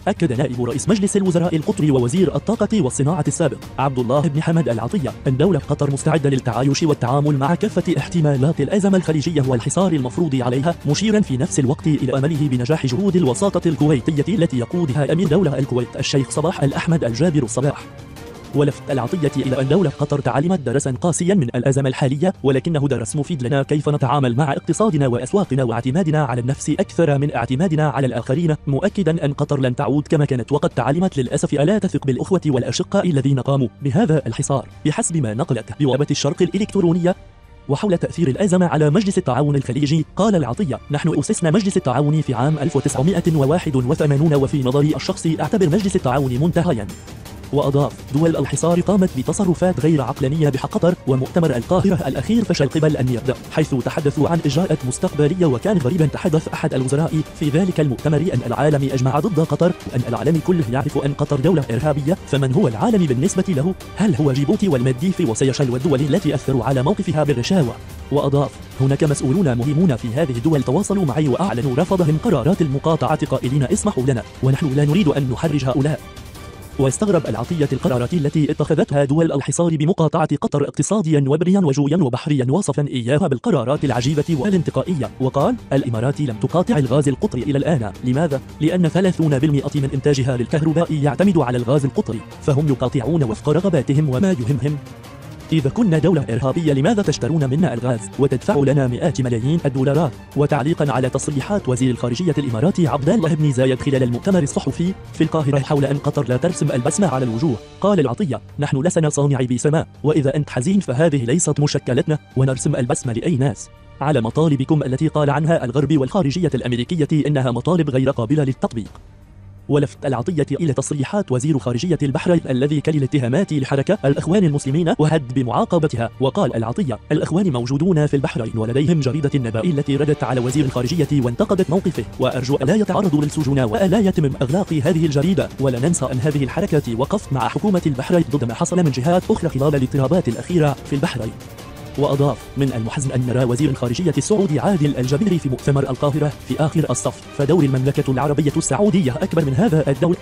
أكد نائب رئيس مجلس الوزراء القطري ووزير الطاقة والصناعة السابق عبد الله بن حمد العطية أن دولة قطر مستعدة للتعايش والتعامل مع كافة احتمالات الأزمة الخليجية والحصار المفروض عليها، مشيرا في نفس الوقت إلى أمله بنجاح جهود الوساطة الكويتية التي يقودها أمير دولة الكويت الشيخ صباح الأحمد الجابر الصباح. ولفت العطية إلى أن دولة قطر تعلمت درسا قاسيا من الأزمة الحالية، ولكنه درس مفيد لنا كيف نتعامل مع اقتصادنا وأسواقنا واعتمادنا على النفس أكثر من اعتمادنا على الآخرين، مؤكدا أن قطر لن تعود كما كانت وقد تعلمت للأسف ألا تثق بالأخوة والأشقاء الذين قاموا بهذا الحصار بحسب ما نقلت بوابة الشرق الإلكترونية. وحول تأثير الأزمة على مجلس التعاون الخليجي قال العطية: نحن أسسنا مجلس التعاون في عام 1981 وفي نظري الشخصي أعتبر مجلس التعاون منتهيا. وأضاف: دول الحصار قامت بتصرفات غير عقلانية بحق قطر، ومؤتمر القاهرة الأخير فشل قبل أن يبدأ، حيث تحدثوا عن إجراءات مستقبلية. وكان غريبا تحدث أحد الوزراء في ذلك المؤتمر أن العالم أجمع ضد قطر، وأن العالم كله يعرف أن قطر دولة إرهابية، فمن هو العالم بالنسبة له؟ هل هو جيبوتي والمالديف وسيشل والدول التي أثروا على موقفها بالرشاوى؟ وأضاف: هناك مسؤولون مهمون في هذه الدول تواصلوا معي وأعلنوا رفضهم قرارات المقاطعة قائلين اسمحوا لنا ونحن لا نريد أن نحرج هؤلاء. واستغرب العطية القرارات التي اتخذتها دول الحصار بمقاطعة قطر اقتصاديا وبريا وجويا وبحريا، وصفا إياها بالقرارات العجيبة والانتقائية، وقال: الإمارات لم تقاطع الغاز القطري إلى الآن. لماذا؟ لأن 30% من إنتاجها للكهرباء يعتمد على الغاز القطري، فهم يقاطعون وفق رغباتهم وما يهمهم. إذا كنا دولة إرهابية لماذا تشترون منا الغاز وتدفع لنا مئات ملايين الدولارات؟ وتعليقا على تصريحات وزير الخارجية الإماراتي عبد الله بن زايد خلال المؤتمر الصحفي في القاهرة حول أن قطر لا ترسم البسمة على الوجوه، قال العطية: نحن لسنا صانعي بسماء، وإذا أنت حزين فهذه ليست مشكلتنا، ونرسم البسمة لأي ناس على مطالبكم التي قال عنها الغرب والخارجية الأمريكية إنها مطالب غير قابلة للتطبيق. ولفت العطية إلى تصريحات وزير خارجية البحرين الذي كل الاتهامات لحركة الإخوان المسلمين وهد بمعاقبتها، وقال العطية: الإخوان موجودون في البحرين ولديهم جريدة النبأ التي ردت على وزير الخارجية وانتقدت موقفه، وأرجو ألا يتعرضوا للسجون وألا يتم إغلاق هذه الجريدة. ولا ننسى أن هذه الحركة وقفت مع حكومة البحرين ضد ما حصل من جهات أخرى خلال الاضطرابات الأخيرة في البحرين. وأضاف: من المحزن أن نرى وزير الخارجية السعودي عادل الجبيري في مؤتمر القاهرة في آخر الصف، فدور المملكة العربية السعودية أكبر من هذا الدور.